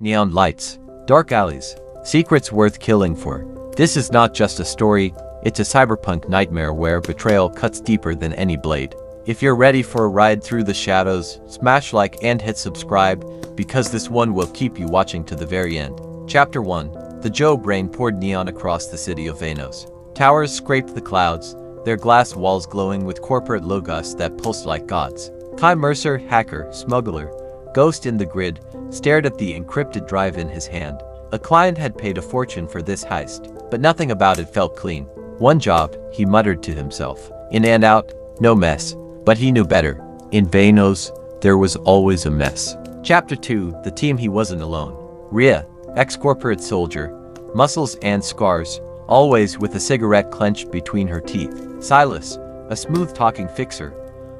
neon lights, dark alleys, secrets worth killing for. This is not just a story, it's a cyberpunk nightmare where betrayal cuts deeper than any blade. If you're ready for a ride through the shadows, smash like and hit subscribe, because this one will keep you watching to the very end. Chapter 1. The Job rain poured neon across the city of Veynos. Towers scraped the clouds, their glass walls glowing with corporate logos that pulsed like gods. Mercer, hacker, smuggler, ghost in the grid, stared at the encrypted drive in his hand. A client had paid a fortune for this heist, but nothing about it felt clean. One job, he muttered to himself. In and out, no mess. But he knew better. In Veynos, there was always a mess. Chapter 2. The team. He wasn't alone. Rhea, ex-corporate soldier, muscles and scars, always with a cigarette clenched between her teeth. Silas, a smooth-talking fixer,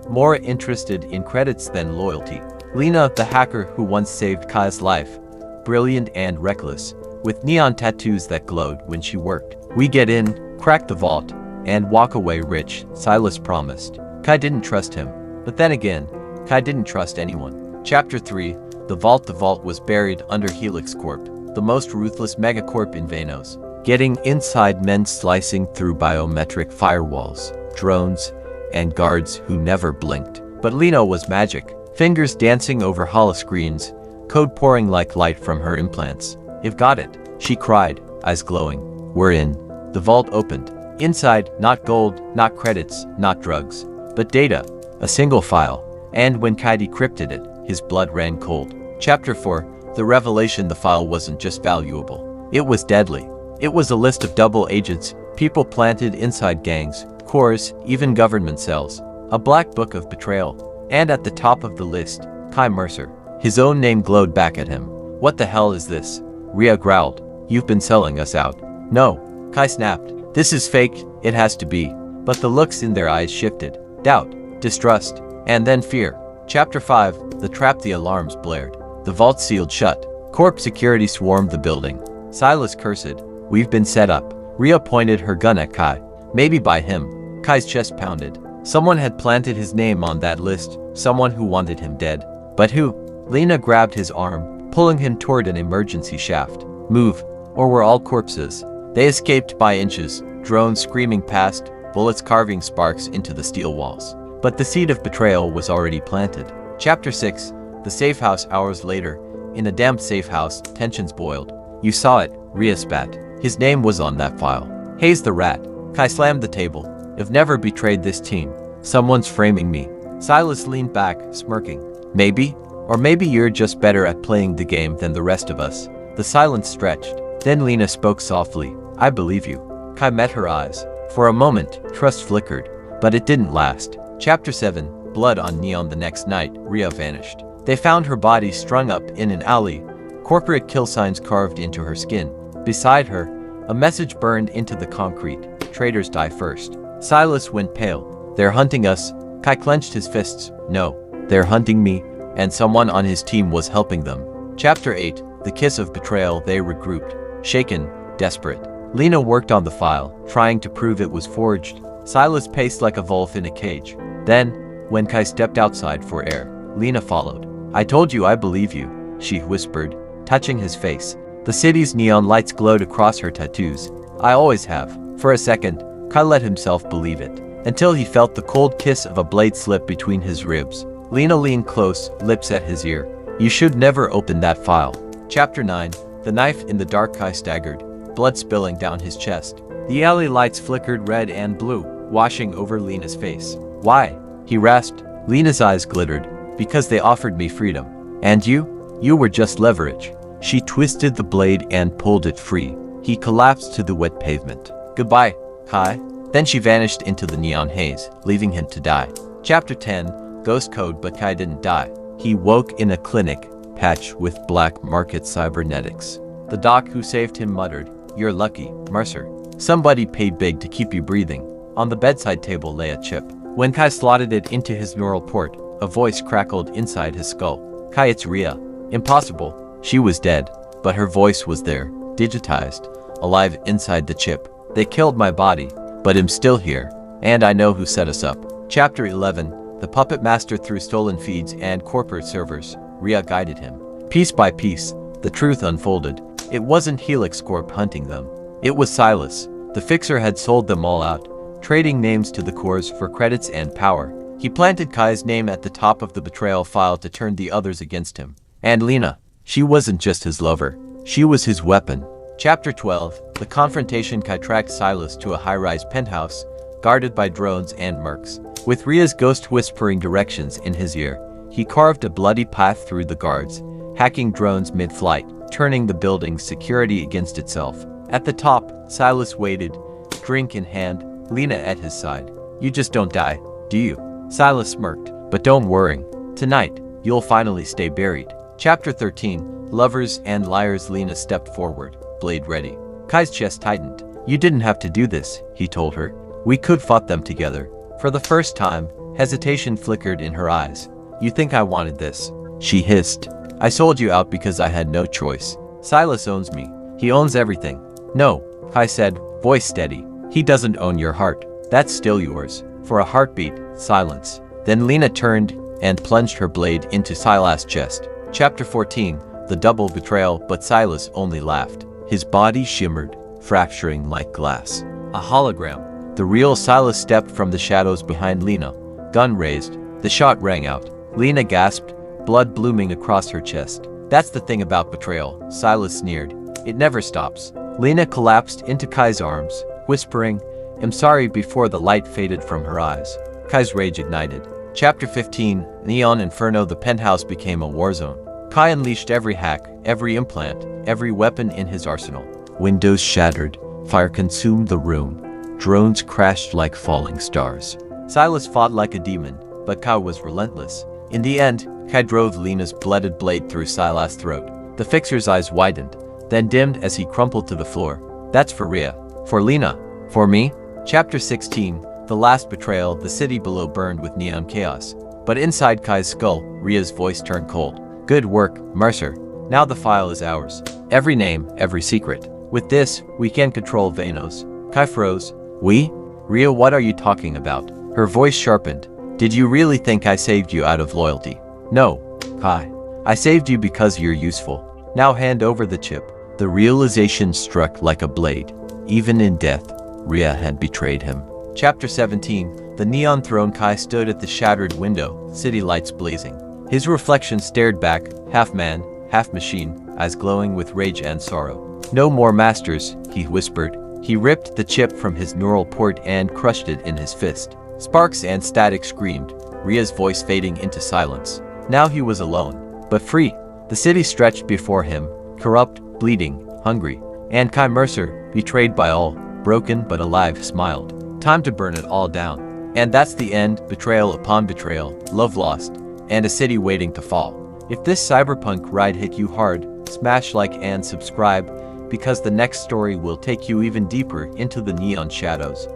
more interested in credits than loyalty. Lena, the hacker who once saved Kai's life, brilliant and reckless, with neon tattoos that glowed when she worked. We get in, crack the vault, and walk away rich, Silas promised. Kai didn't trust him, but then again, Kai didn't trust anyone. Chapter 3. The vault. The vault was buried under Helix Corp, the most ruthless megacorp in Veynos. Getting inside meant slicing through biometric firewalls, drones, and guards who never blinked. But Lena was magic, fingers dancing over holoscreens, code pouring like light from her implants. "You've got it," she cried, eyes glowing. "We're in." The vault opened. Inside, not gold, not credits, not drugs, but data, a single file. And when Kai decrypted it, his blood ran cold. Chapter 4. The revelation. The file wasn't just valuable. It was deadly. It was a list of double agents, people planted inside gangs, cores, even government cells. A black book of betrayal. And at the top of the list, Mercer. His own name glowed back at him. "What the hell is this?" Rhea growled. "You've been selling us out." "No," Kai snapped. "This is fake, it has to be." But the looks in their eyes shifted. Doubt, distrust, and then fear. Chapter 5. The trap. The alarms blared. The vault sealed shut. Corp security swarmed the building. Silas cursed. "We've been set up." Rhea pointed her gun at Kai. "Maybe by him." Kai's chest pounded. Someone had planted his name on that list, someone who wanted him dead. But who? Lena grabbed his arm, pulling him toward an emergency shaft. "Move, or we're all corpses." They escaped by inches, drones screaming past, bullets carving sparks into the steel walls. But the seed of betrayal was already planted. Chapter 6. The safe house. Hours later, in a damp safe house, tensions boiled. "You saw it," Rhea spat. "His name was on that file. Hayes the rat." Kai slammed the table. "I've never betrayed this team. Someone's framing me." Silas leaned back, smirking. "Maybe? Or maybe you're just better at playing the game than the rest of us." The silence stretched. Then Lena spoke softly. "I believe you." Kai met her eyes. For a moment, trust flickered, but it didn't last. Chapter 7. Blood on neon. The next night, Rhea vanished. They found her body strung up in an alley, corporate kill signs carved into her skin. Beside her, a message burned into the concrete. "Traitors die first." Silas went pale. "They're hunting us." Kai clenched his fists. "No, they're hunting me, and someone on his team was helping them." Chapter 8. The kiss of betrayal. They regrouped, shaken, desperate. Lena worked on the file, trying to prove it was forged. Silas paced like a wolf in a cage. Then, when Kai stepped outside for air, Lena followed. "I told you I believe you," she whispered, touching his face. The city's neon lights glowed across her tattoos. "I always have." For a second, Kai let himself believe it, until he felt the cold kiss of a blade slip between his ribs. Lena leaned close, lips at his ear. "You should never open that file." Chapter 9. The knife. In the dark. Kai staggered, blood spilling down his chest. The alley lights flickered red and blue, washing over Lena's face. "Why?" he rasped. Lena's eyes glittered. "Because they offered me freedom. And you? You were just leverage." She twisted the blade and pulled it free. He collapsed to the wet pavement. "Goodbye, Kai." Then she vanished into the neon haze, leaving him to die. Chapter 10. Ghost code. But Kai didn't die. He woke in a clinic patch with black market cybernetics. The doc who saved him muttered, "You're lucky, Mercer. Somebody paid big to keep you breathing." On the bedside table lay a chip. When Kai slotted it into his neural port, a voice crackled inside his skull. "Kai, it's Rhea." Impossible. She was dead, but her voice was there, digitized, alive inside the chip. "They killed my body, but I'm still here, and I know who set us up." Chapter 11. The puppet master. Through stolen feeds and corporate servers, Rhea guided him. Piece by piece, the truth unfolded. It wasn't Helix Corp hunting them. It was Silas. The fixer had sold them all out, trading names to the cores for credits and power. He planted Kai's name at the top of the betrayal file to turn the others against him. And Lena, she wasn't just his lover. She was his weapon. Chapter 12. The confrontation. Kai tracked Silas to a high-rise penthouse, guarded by drones and mercs. With Ria's ghost whispering directions in his ear, he carved a bloody path through the guards, hacking drones mid-flight, turning the building's security against itself. At the top, Silas waited, drink in hand, Lena at his side. You just don't die, do you? Silas smirked. But don't worry. Tonight, you'll finally stay buried. Chapter 13. Lovers and liars. Lena stepped forward, blade ready. Kai's chest tightened. You didn't have to do this, he told her. We could fought them together. For the first time, hesitation flickered in her eyes. You think I wanted this? She hissed. I sold you out because I had no choice. Silas owns me. He owns everything. No, Kai said, voice steady. He doesn't own your heart. That's still yours. For a heartbeat, silence. Then Lena turned and plunged her blade into Silas' chest. Chapter 14. The double betrayal. But Silas only laughed. His body shimmered, fracturing like glass. A hologram. The real Silas stepped from the shadows behind Lena. Gun raised. The shot rang out. Lena gasped, blood blooming across her chest. That's the thing about betrayal, Silas sneered. It never stops. Lena collapsed into Kai's arms, whispering, I'm sorry, before the light faded from her eyes. Kai's rage ignited. Chapter 15. Neon Inferno. The penthouse became a war zone. Kai unleashed every hack, every implant, every weapon in his arsenal. Windows shattered. Fire consumed the room. Drones crashed like falling stars. Silas fought like a demon, but Kai was relentless. In the end, Kai drove Lena's blooded blade through Silas' throat. The fixer's eyes widened, then dimmed as he crumpled to the floor. That's for Ria. For Lena. For me? Chapter 16. The last betrayal. The city below burned with neon chaos. But inside Kai's skull, Ria's voice turned cold. Good work, Mercer. Now the file is ours. Every name, every secret. With this, we can control Veynos. Kai froze. We? Ria, what are you talking about? Her voice sharpened. Did you really think I saved you out of loyalty? No, Kai. I saved you because you're useful. Now hand over the chip. The realization struck like a blade. Even in death, Ria had betrayed him. Chapter 17. The neon throne. Kai stood at the shattered window, city lights blazing. His reflection stared back, half man, half machine, eyes glowing with rage and sorrow. No more masters, he whispered. He ripped the chip from his neural port and crushed it in his fist. Sparks and static screamed, Ria's voice fading into silence. Now he was alone, but free. The city stretched before him, corrupt, bleeding, hungry. And Kai Mercer, betrayed by all, broken but alive, smiled. Time to burn it all down. And that's the end. Betrayal upon betrayal, love lost, and a city waiting to fall. If this cyberpunk ride hit you hard, smash like and subscribe, because the next story will take you even deeper into the neon shadows.